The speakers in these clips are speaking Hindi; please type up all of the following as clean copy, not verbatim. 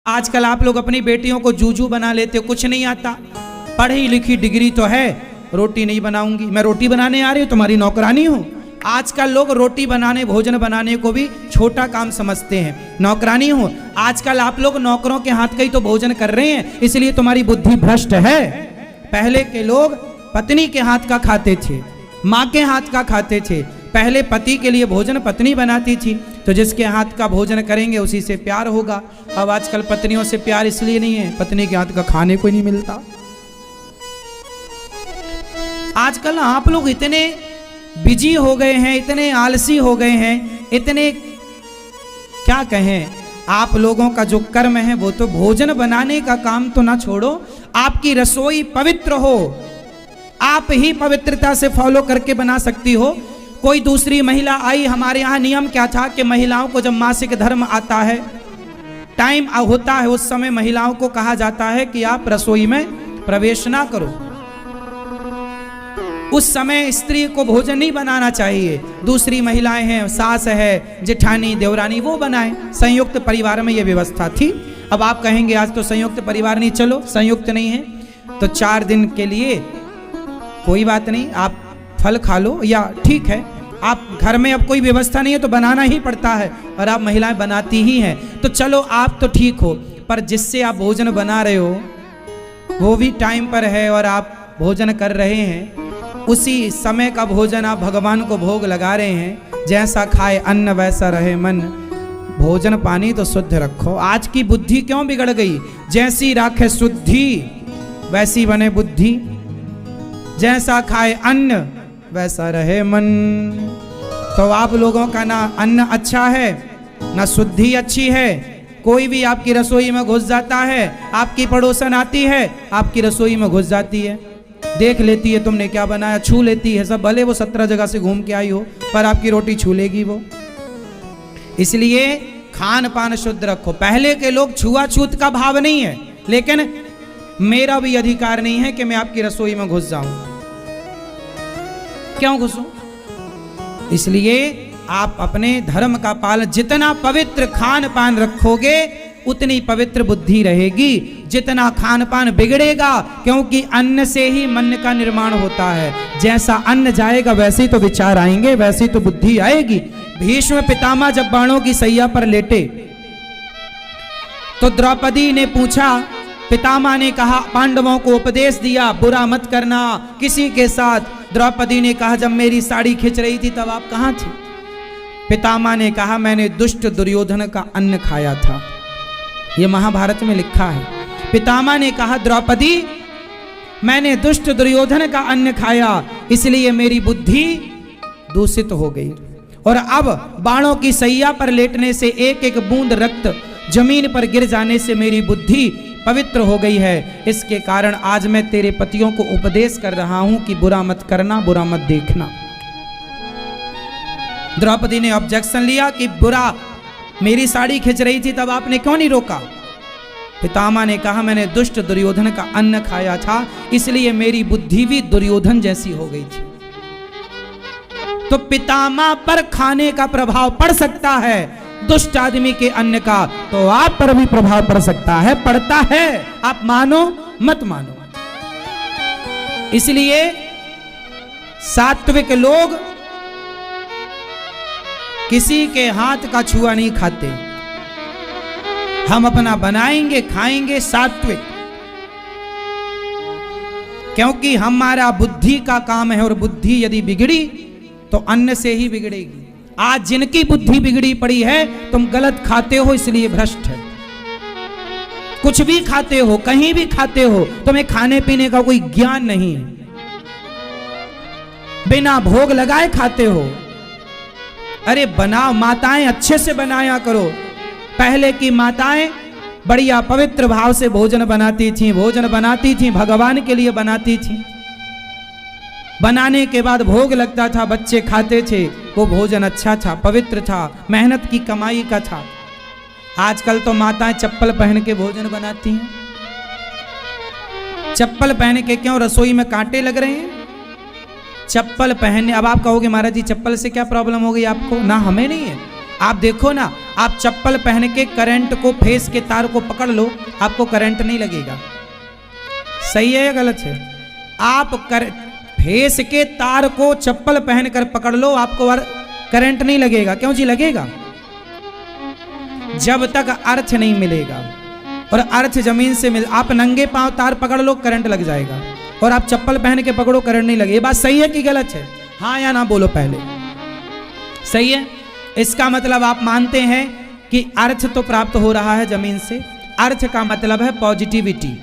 आजकल आप लोग अपनी बेटियों को जूजू बना लेते हो, कुछ नहीं आता, पढ़ी लिखी डिग्री तो है, रोटी नहीं बनाऊंगी, मैं रोटी बनाने आ रही हूँ, तुम्हारी नौकरानी हूँ। आजकल लोग रोटी बनाने भोजन बनाने को भी छोटा काम समझते हैं, नौकरानी हूँ। आजकल आप लोग नौकरों के हाथ का ही तो भोजन कर रहे हैं, इसलिए तुम्हारी बुद्धि भ्रष्ट है। पहले के लोग पत्नी के हाथ का खाते थे, माँ के हाथ का खाते थे। पहले पति के लिए भोजन पत्नी बनाती थी, तो जिसके हाथ का भोजन करेंगे उसी से प्यार होगा। अब आजकल पत्नियों से प्यार इसलिए नहीं है, पत्नी के हाथ का खाने को नहीं मिलता। आजकल आप लोग इतने बिजी हो गए हैं, इतने आलसी हो गए हैं, इतने क्या कहें, आप लोगों का जो कर्म है वो तो भोजन बनाने का काम तो ना छोड़ो, आपकी रसोई पवित्र हो, आप ही पवित्रता से फॉलो करके बना सकती हो। कोई दूसरी महिला आई, हमारे यहाँ नियम क्या था कि महिलाओं को जब मासिक धर्म आता है, टाइम होता है, उस समय महिलाओं को कहा जाता है कि आप रसोई में प्रवेश ना करो। उस समय स्त्री को भोजन नहीं बनाना चाहिए, दूसरी महिलाएं हैं, सास है, जेठानी, देवरानी, वो बनाए। संयुक्त परिवार में ये व्यवस्था थी। अब आप कहेंगे आज तो संयुक्त परिवार नहीं, चलो संयुक्त नहीं है तो 4 दिन के लिए कोई बात नहीं, आप फल खा लो, या ठीक है आप घर में अब कोई व्यवस्था नहीं है तो बनाना ही पड़ता है, और आप महिलाएं बनाती ही हैं, तो चलो आप तो ठीक हो, पर जिससे आप भोजन बना रहे हो वो भी टाइम पर है और आप भोजन कर रहे हैं, उसी समय का भोजन आप भगवान को भोग लगा रहे हैं। जैसा खाए अन्न वैसा रहे मन, भोजन पानी तो शुद्ध रखो। आज की बुद्धि क्यों बिगड़ गई? जैसी राखे शुद्धि वैसी बने बुद्धि, जैसा खाए अन्न वैसा रहे मन। तो आप लोगों का ना अन्न अच्छा है ना शुद्धि अच्छी है। कोई भी आपकी रसोई में घुस जाता है, आपकी पड़ोसन आती है आपकी रसोई में घुस जाती है, देख लेती है तुमने क्या बनाया, छू लेती है सब, भले वो 17 जगह से घूम के आई हो पर आपकी रोटी छू लेगी वो। इसलिए खान पान शुद्ध रखो। पहले के लोग छुआछूत का भाव नहीं है, लेकिन मेरा भी अधिकार नहीं है कि मैं आपकी रसोई में घुस जाऊं। क्यों घुसूं? इसलिए आप अपने धर्म का पालन, जितना पवित्र खान पान रखोगे उतनी पवित्र बुद्धि रहेगी। जितना खान पान बिगड़ेगा, क्योंकि अन्न से ही मन का निर्माण होता है, जैसा अन्न जाएगा वैसे ही तो विचार आएंगे, वैसे ही तो बुद्धि आएगी। भीष्म पितामह जब बाणों की सैया पर लेटे तो द्रौपदी ने पूछा, पितामह ने कहा, पांडवों को उपदेश दिया बुरा मत करना किसी के साथ। द्रौपदी ने कहा, जब मेरी साड़ी खिंच रही थी तब आप कहां थे? पितामह ने कहा, मैंने दुष्ट दुर्योधन का अन्न खाया था। यह महाभारत में लिखा है। पितामह ने कहा, द्रौपदी मैंने दुष्ट दुर्योधन का अन्न खाया, इसलिए मेरी बुद्धि दूषित हो गई, और अब बाणों की सैया पर लेटने से एक एक बूंद रक्त जमीन पर गिर जाने से मेरी बुद्धि पवित्र हो गई है। इसके कारण आज मैं तेरे पतियों को उपदेश कर रहा हूं कि बुरा मत करना, बुरा मत देखना। द्रौपदी ने ऑब्जेक्शन लिया कि बुरा, मेरी साड़ी खिंच रही थी तब आपने क्यों नहीं रोका? पितामह ने कहा, मैंने दुष्ट दुर्योधन का अन्न खाया था, इसलिए मेरी बुद्धि भी दुर्योधन जैसी हो गई थी। तो पितामह पर खाने का प्रभाव पड़ सकता है, दुष्ट आदमी के अन्न का तो आप पर भी प्रभाव पड़ सकता है, पड़ता है, आप मानो मत मानो। इसलिए सात्विक लोग किसी के हाथ का छुआ नहीं खाते, हम अपना बनाएंगे खाएंगे सात्विक, क्योंकि हमारा बुद्धि का काम है, और बुद्धि यदि बिगड़ी तो अन्न से ही बिगड़ेगी। आज जिनकी बुद्धि बिगड़ी पड़ी है, तुम गलत खाते हो इसलिए भ्रष्ट है। कुछ भी खाते हो, कहीं भी खाते हो, तुम्हें खाने पीने का कोई ज्ञान नहीं है, बिना भोग लगाए खाते हो। अरे बनाओ, माताएं अच्छे से बनाया करो। पहले की माताएं बढ़िया पवित्र भाव से भोजन बनाती थी, भोजन बनाती थी भगवान के लिए बनाती थी, बनाने के बाद भोग लगता था, बच्चे खाते थे, वो भोजन अच्छा था, पवित्र था, मेहनत की कमाई का था। आजकल तो माताएं चप्पल पहन के भोजन बनाती हैं। चप्पल पहन के क्यों? रसोई में कांटे लग रहे हैं, चप्पल पहनने। अब आप कहोगे महाराज जी चप्पल से क्या प्रॉब्लम हो गई आपको? ना, हमें नहीं है। आप देखो ना, आप चप्पल पहन के करंट को, फेस के तार को पकड़ लो, आपको करंट नहीं लगेगा। सही है या गलत है? आप फेस के तार को चप्पल पहनकर पकड़ लो, आपको करंट नहीं लगेगा। क्यों जी लगेगा? जब तक अर्थ नहीं मिलेगा, और अर्थ जमीन से आप नंगे पांव तार पकड़ लो, करंट लग जाएगा, और आप चप्पल पहन के पकड़ो, करंट नहीं लगे। ये बात सही है कि गलत है? हाँ या ना बोलो पहले। सही है। इसका मतलब आप मानते हैं कि अर्थ तो प्राप्त हो रहा है जमीन से। अर्थ का मतलब है पॉजिटिविटी।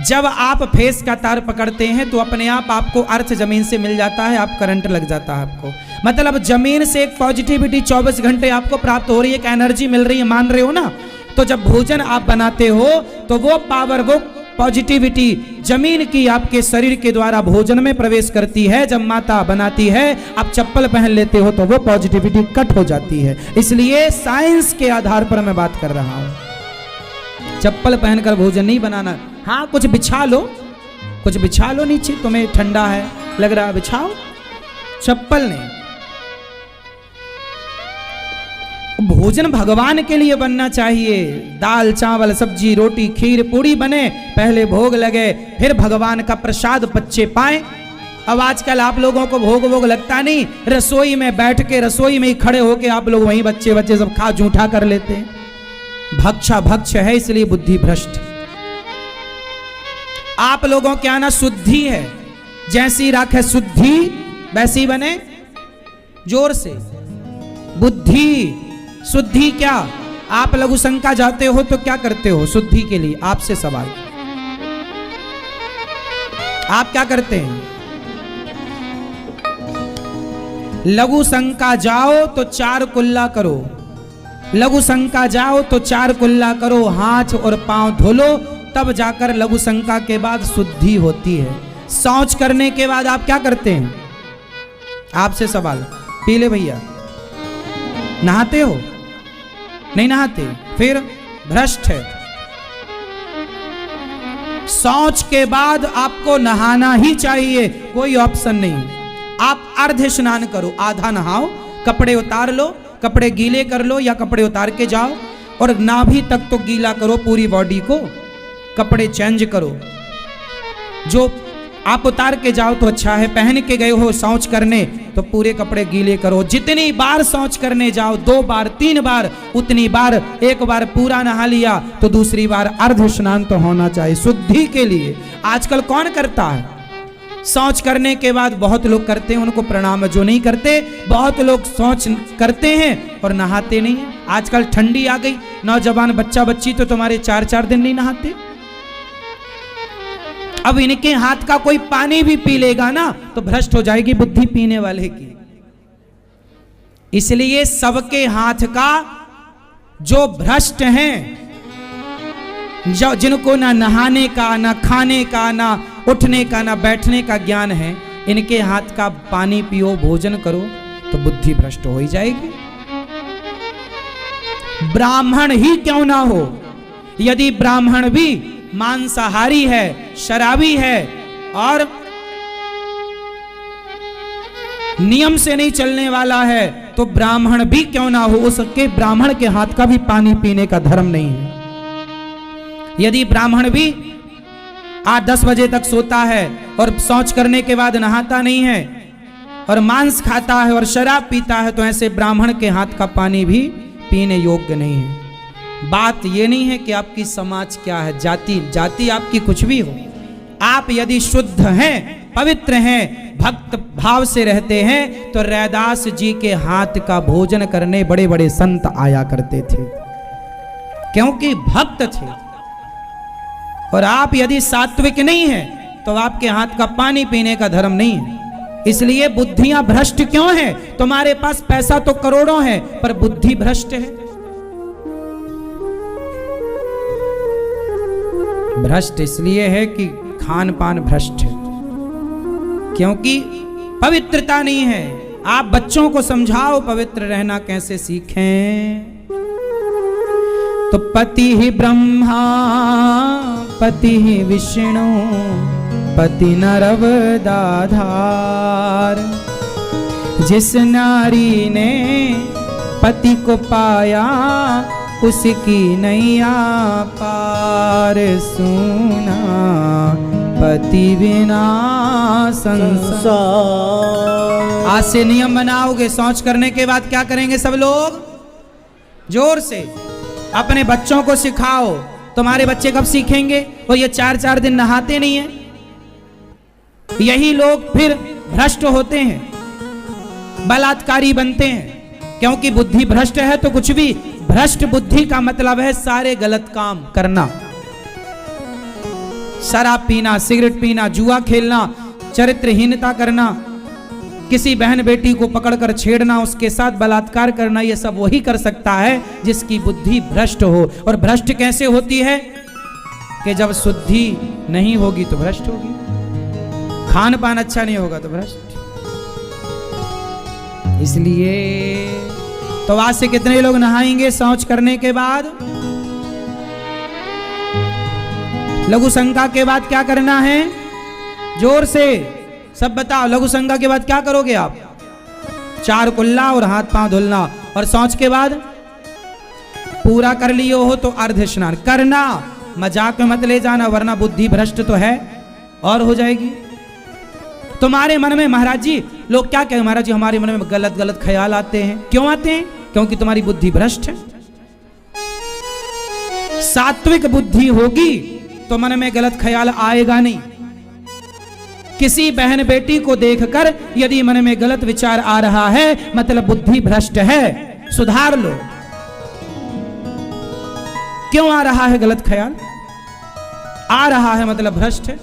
जब आप फेस का तार पकड़ते हैं तो अपने आप आपको अर्थ जमीन से मिल जाता है, आप करंट लग जाता है आपको। मतलब जमीन से एक पॉजिटिविटी 24 घंटे आपको प्राप्त हो रही है, एक एनर्जी मिल रही है, मान रहे हो ना? तो जब भोजन आप बनाते हो तो वो पावर, वो पॉजिटिविटी जमीन की आपके शरीर के द्वारा भोजन में प्रवेश करती है। जब माता बनाती है, आप चप्पल पहन लेते हो तो वो पॉजिटिविटी कट हो जाती है। इसलिए साइंस के आधार पर मैं बात कर रहा हूं। चप्पल पहनकर भोजन नहीं बनाना। हाँ, कुछ बिछा लो, कुछ बिछा लो नीचे, तुम्हें ठंडा है लग रहा, बिछाओ, चप्पल नहीं। भोजन भगवान के लिए बनना चाहिए। दाल चावल सब्जी रोटी खीर पूड़ी बने, पहले भोग लगे, फिर भगवान का प्रसाद बच्चे पाए। अब आजकल आप लोगों को भोग लगता नहीं, रसोई में बैठ के, रसोई में ही खड़े होके आप लोग वहीं बच्चे सब खा जूठा कर लेते हैं। भक्षा भक्ष है, इसलिए बुद्धि भ्रष्ट। आप लोगों के आना शुद्धि है, जैसी राखे शुद्धि वैसी बने। जोर से, बुद्धि शुद्धि। क्या आप लघु शंका जाते हो तो क्या करते हो शुद्धि के लिए? आपसे सवाल, आप क्या करते हैं? लघु शंका जाओ तो 4 कुल्ला करो, लघु शंका जाओ तो 4 कुल्ला करो, हाथ और पांव धो लो, तब जाकर लघु शंका के बाद शुद्धि होती है। शौच करने के बाद आप क्या करते हैं? आपसे सवाल, पीले भैया, नहाते हो? नहीं नहाते, फिर भ्रष्ट है। शौच के बाद आपको नहाना ही चाहिए, कोई ऑप्शन नहीं। आप अर्ध स्नान करो, आधा नहाओ, कपड़े उतार लो, कपड़े गीले कर लो या कपड़े उतार के जाओ, और नाभि तक तो गीला करो पूरी बॉडी को, कपड़े चेंज करो। जो आप उतार के जाओ तो अच्छा है, पहन के गए हो शौच करने तो पूरे कपड़े गीले करो। जितनी बार शौच करने जाओ, 2 बार 3 बार, उतनी बार, एक बार पूरा नहा लिया तो दूसरी बार अर्ध स्नान तो होना चाहिए शुद्धि के लिए। आजकल कौन करता है? शौच करने के बाद बहुत लोग करते हैं, उनको प्रणाम। जो नहीं करते, बहुत लोग शौच करते हैं और नहाते नहीं है। आजकल ठंडी आ गई, नौजवान बच्चा बच्ची तो तुम्हारे 4-4 दिन नहीं नहाते। अब इनके हाथ का कोई पानी भी पी लेगा ना तो भ्रष्ट हो जाएगी बुद्धि पीने वाले की। इसलिए सबके हाथ का जो भ्रष्ट हैं, जो जिनको ना नहाने का, ना खाने का, ना उठने का, ना बैठने का ज्ञान है, इनके हाथ का पानी पियो, भोजन करो तो बुद्धि भ्रष्ट हो ही जाएगी। ब्राह्मण ही क्यों ना हो, यदि ब्राह्मण भी मांसाहारी है, शराबी है और नियम से नहीं चलने वाला है, तो ब्राह्मण भी क्यों ना हो, उसके ब्राह्मण के हाथ का भी पानी पीने का धर्म नहीं है। यदि ब्राह्मण भी 8-10 बजे तक सोता है और शौच करने के बाद नहाता नहीं है और मांस खाता है और शराब पीता है, तो ऐसे ब्राह्मण के हाथ का पानी भी पीने योग्य नहीं है। बात ये नहीं है कि आपकी समाज क्या है, जाति आपकी कुछ भी हो, आप यदि शुद्ध हैं, पवित्र हैं, भक्त भाव से रहते हैं, तो रैदास जी के हाथ का भोजन करने बड़े बड़े संत आया करते थे, क्योंकि भक्त थे। और आप यदि सात्विक नहीं हैं तो आपके हाथ का पानी पीने का धर्म नहीं है। इसलिए बुद्धियां भ्रष्ट क्यों हैं? तुम्हारे पास पैसा तो करोड़ों है पर बुद्धि भ्रष्ट है। भ्रष्ट इसलिए है कि खान पान भ्रष्ट है, क्योंकि पवित्रता नहीं है। आप बच्चों को समझाओ पवित्र रहना कैसे सीखें, तो पति ही ब्रह्मा पति ही विष्णु पति नरवदाधार। जिस नारी ने पति को पाया उसकी नैया पार, सुना पति बिना संसार। आज से नियम बनाओगे, शौच करने के बाद क्या करेंगे सब लोग? जोर से अपने बच्चों को सिखाओ। तुम्हारे बच्चे कब सीखेंगे? वो ये 4-4 दिन नहाते नहीं है। यही लोग फिर भ्रष्ट होते हैं, बलात्कारी बनते हैं, क्योंकि बुद्धि भ्रष्ट है। तो कुछ भी भ्रष्ट बुद्धि का मतलब है सारे गलत काम करना, शराब पीना, सिगरेट पीना, जुआ खेलना, चरित्रहीनता करना, किसी बहन बेटी को पकड़कर छेड़ना, उसके साथ बलात्कार करना। यह सब वही कर सकता है जिसकी बुद्धि भ्रष्ट हो। और भ्रष्ट कैसे होती है? कि जब शुद्धि नहीं होगी तो भ्रष्ट होगी, खान पान अच्छा नहीं होगा तो भ्रष्ट। इसलिए तो आज से कितने लोग नहाएंगे शौच करने के बाद? लघु शंका के बाद क्या करना है? जोर से सब बताओ। लघु शंका के बाद क्या करोगे आप? 4 कुल्ला और हाथ पांव धुलना। और शौच के बाद पूरा कर लियो हो तो अर्ध स्नान करना। मजाक में मत ले जाना, वरना बुद्धि भ्रष्ट तो है और हो जाएगी। तुम्हारे मन में महाराज जी, लोग क्या कहें? महाराज जी हमारे मन में गलत गलत ख्याल आते हैं। क्यों आते हैं? क्योंकि तुम्हारी बुद्धि भ्रष्ट है। सात्विक बुद्धि होगी तो मन में गलत ख्याल आएगा नहीं। किसी बहन बेटी को देखकर यदि मन में गलत विचार आ रहा है, मतलब बुद्धि भ्रष्ट है, सुधार लो। क्यों आ रहा है गलत ख्याल? आ रहा है मतलब भ्रष्ट है।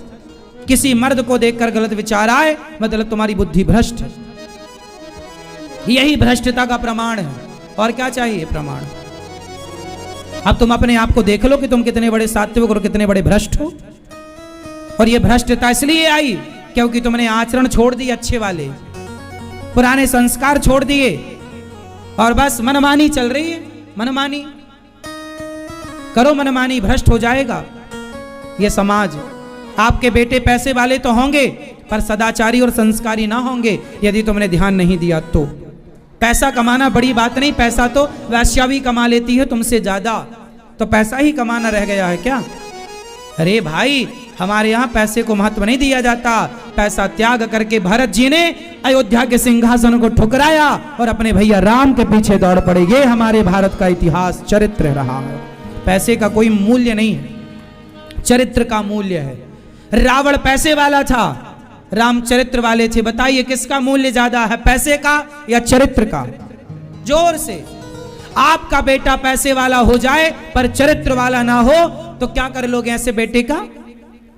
किसी मर्द को देखकर गलत विचार आए, मतलब तुम्हारी बुद्धि भ्रष्ट है। यही भ्रष्टता का प्रमाण है। और क्या चाहिए प्रमाण? अब तुम अपने आप को देख लो कि तुम कितने बड़े सात्विक और कितने बड़े भ्रष्ट हो। और यह भ्रष्टता इसलिए आई क्योंकि तुमने आचरण छोड़ दिए अच्छे वाले, पुराने संस्कार छोड़ दिए और बस मनमानी चल रही है। मनमानी करो, मनमानी, भ्रष्ट हो जाएगा यह समाज। आपके बेटे पैसे वाले तो होंगे पर सदाचारी और संस्कारी ना होंगे यदि तुमने ध्यान नहीं दिया तो। पैसा कमाना बड़ी बात नहीं, पैसा तो वैश्या भी कमा लेती है तुमसे ज्यादा, तो पैसा ही कमाना रह गया है क्या? अरे भाई, हमारे यहाँ पैसे को महत्व नहीं दिया जाता। पैसा त्याग करके भरत जी ने अयोध्या के सिंहासन को ठुकराया और अपने भैया राम के पीछे दौड़ पड़े। ये हमारे भारत का इतिहास, चरित्र रहा है। पैसे का कोई मूल्य नहीं है, चरित्र का मूल्य है। रावण पैसे वाला था, राम चरित्र वाले थे। बताइए किसका मूल्य ज्यादा है, पैसे का या चरित्र का? जोर से। आपका बेटा पैसे वाला हो जाए पर चरित्र वाला ना हो तो क्या कर लोगे ऐसे बेटे का?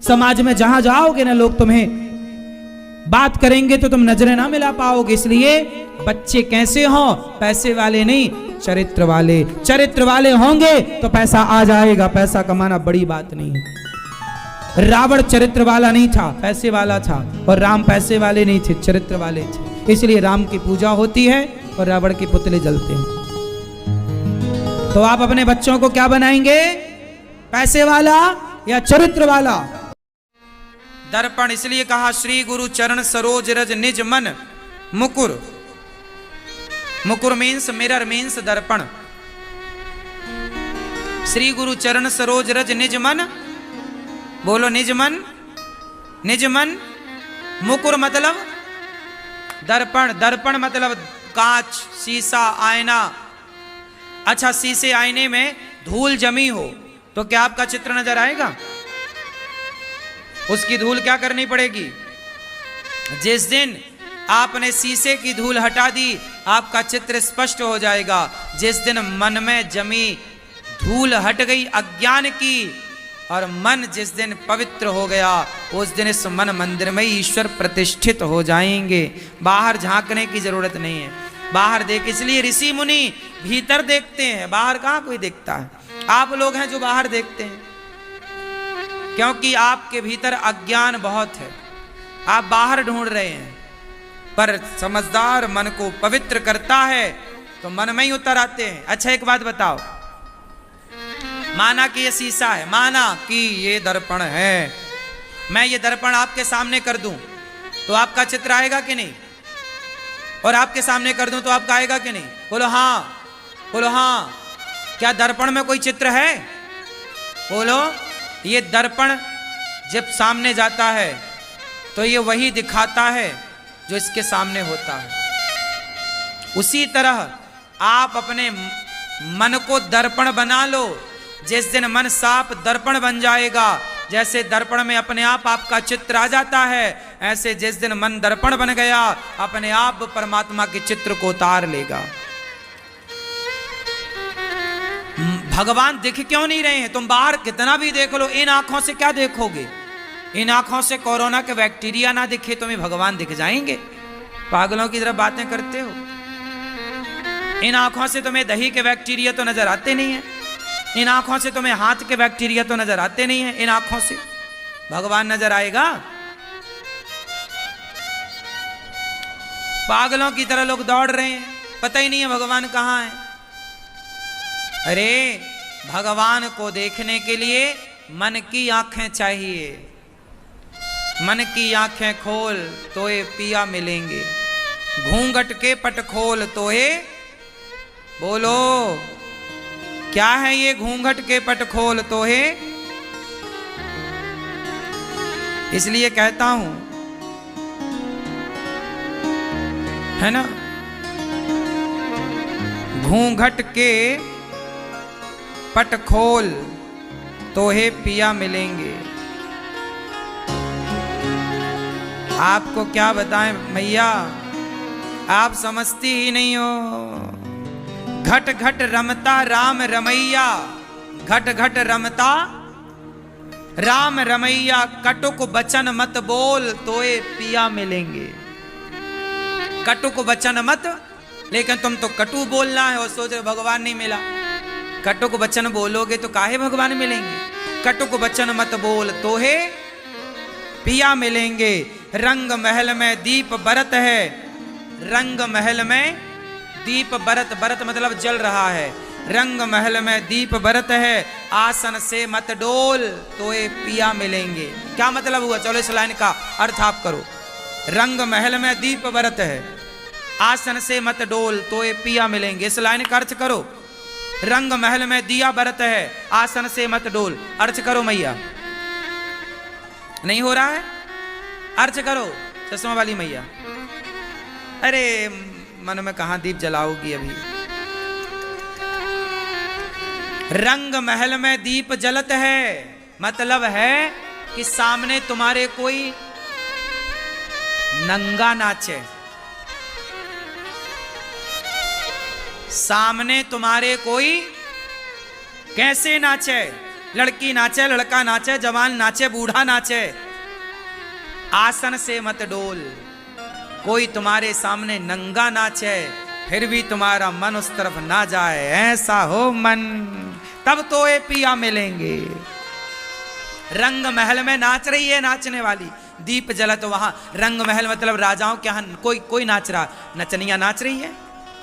समाज में जहां जाओगे ना, लोग तुम्हें बात करेंगे तो तुम नजरें ना मिला पाओगे। इसलिए बच्चे कैसे हों? पैसे वाले नहीं, चरित्र वाले। चरित्र वाले होंगे तो पैसा आ जाएगा। पैसा कमाना बड़ी बात नहीं है। रावण चरित्र वाला नहीं था, पैसे वाला था। और राम पैसे वाले नहीं थे, चरित्र वाले थे। इसलिए राम की पूजा होती है और रावण के पुतले जलते हैं। तो आप अपने बच्चों को क्या बनाएंगे? पैसे वाला या चरित्र वाला? दर्पण इसलिए कहा श्री गुरु चरण सरोज रज निज मन मुकुर। मुकुर मीन्स मिरर, मीन्स दर्पण। श्री गुरु चरण सरोज रज निज मन, बोलो निज मन, निज मन। मुकुर मतलब दर्पण, दर्पण मतलब कांच, शीशा, आईना। अच्छा, शीशे आईने में धूल जमी हो तो क्या आपका चित्र नजर आएगा? उसकी धूल क्या करनी पड़ेगी? जिस दिन आपने शीशे की धूल हटा दी, आपका चित्र स्पष्ट हो जाएगा। जिस दिन मन में जमी धूल हट गई अज्ञान की और मन जिस दिन पवित्र हो गया, उस दिन इस मन मंदिर में ईश्वर प्रतिष्ठित हो जाएंगे। बाहर झांकने की जरूरत नहीं है। बाहर देख, इसलिए ऋषि मुनि भीतर देखते हैं, बाहर कहाँ कोई देखता है। आप लोग हैं जो बाहर देखते हैं, क्योंकि आपके भीतर अज्ञान बहुत है। आप बाहर ढूंढ रहे हैं, पर समझदार मन को पवित्र करता है तो मन में ही उतर आते हैं। अच्छा एक बात बताओ, माना कि ये शीशा है, माना कि ये दर्पण है, मैं ये दर्पण आपके सामने कर दूं तो आपका चित्र आएगा कि नहीं? और आपके सामने कर दूं तो आपका आएगा कि नहीं? बोलो हाँ। बोलो हाँ। क्या दर्पण में कोई चित्र है? बोलो। ये दर्पण जब सामने जाता है तो ये वही दिखाता है जो इसके सामने होता है। उसी तरह आप अपने मन को दर्पण बना लो। जिस दिन मन साफ दर्पण बन जाएगा, जैसे दर्पण में अपने आप आपका चित्र आ जाता है, ऐसे जिस दिन मन दर्पण बन गया, अपने आप परमात्मा के चित्र को उतार लेगा। भगवान दिख क्यों नहीं रहे हैं? तुम बाहर कितना भी देख लो, इन आंखों से क्या देखोगे? इन आंखों से कोरोना के बैक्टीरिया ना दिखे, तुम्हें भगवान दिख जाएंगे? पागलों की तरह बातें करते हो। इन आंखों से तुम्हें दही के बैक्टीरिया तो नजर आते नहीं है, इन आंखों से तुम्हें हाथ के बैक्टीरिया तो नजर आते नहीं है। इन आंखों से भगवान नजर आएगा? पागलों की तरह लोग दौड़ रहे हैं, पता ही नहीं है भगवान कहां है। अरे भगवान को देखने के लिए मन की आंखें चाहिए। मन की आंखें खोल तो ये पिया मिलेंगे, घूंघट के पट खोल तो ये। बोलो क्या है ये घूंघट के पट खोल तो है? इसलिए कहता हूं, है ना, घूंघट के पट खोल तो है पिया मिलेंगे। आपको क्या बताएं मैया, आप समझती ही नहीं हो। घट घट रमता राम रमैया, घट घट रमता राम रमैया, कटुक बचन मत बोल तोए पिया मिलेंगे। कटुक बचन मत, लेकिन तुम तो कटु बोलना है और सोच रहे भगवान नहीं मिला। कटुक बचन बोलोगे तो काहे भगवान मिलेंगे? कटुक बचन मत बोल तो है पिया मिलेंगे। रंग महल में दीप बरत है, रंग महल में दीप बरत, बरत मतलब जल रहा है। रंग महल में दीप बरत है, आसन से मत डोल तो ये पिया मिलेंगे। क्या मतलब हुआ? चलो इस लाइन का अर्थ आप करो। रंग महल में दीप बरत है, आसन से मत डोल तो ये पिया मिलेंगे। इस लाइन का अर्थ करो। रंग महल में दिया बरत है, आसन से मत डोल। अर्थ करो मैया। नहीं हो रहा है? अर्थ करो चश्मा वाली मैया। अरे मन में कहां दीप जलाओगी अभी। रंग महल में दीप जलत है, मतलब है कि सामने तुम्हारे कोई नंगा नाचे, सामने तुम्हारे कोई कैसे नाचे, लड़की नाचे, लड़का नाचे, जवान नाचे, बूढ़ा नाचे। आसन से मत डोल, कोई तुम्हारे सामने नंगा नाचे, फिर भी तुम्हारा मन उस तरफ ना जाए, ऐसा हो मन, तब तो ये पिया मिलेंगे। रंग महल में नाच रही है नाचने वाली, दीप जलत वहां। रंग महल मतलब राजाओं के यहाँ कोई नाच रहा, नचनिया नाच रही है।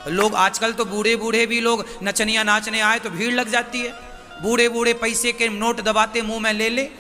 लोग आजकल तो बूढ़े बूढ़े भी लोग नचनिया नाचने आए तो भीड़ लग जाती है। बूढ़े बूढ़े पैसे के नोट दबाते मुंह में ले ले।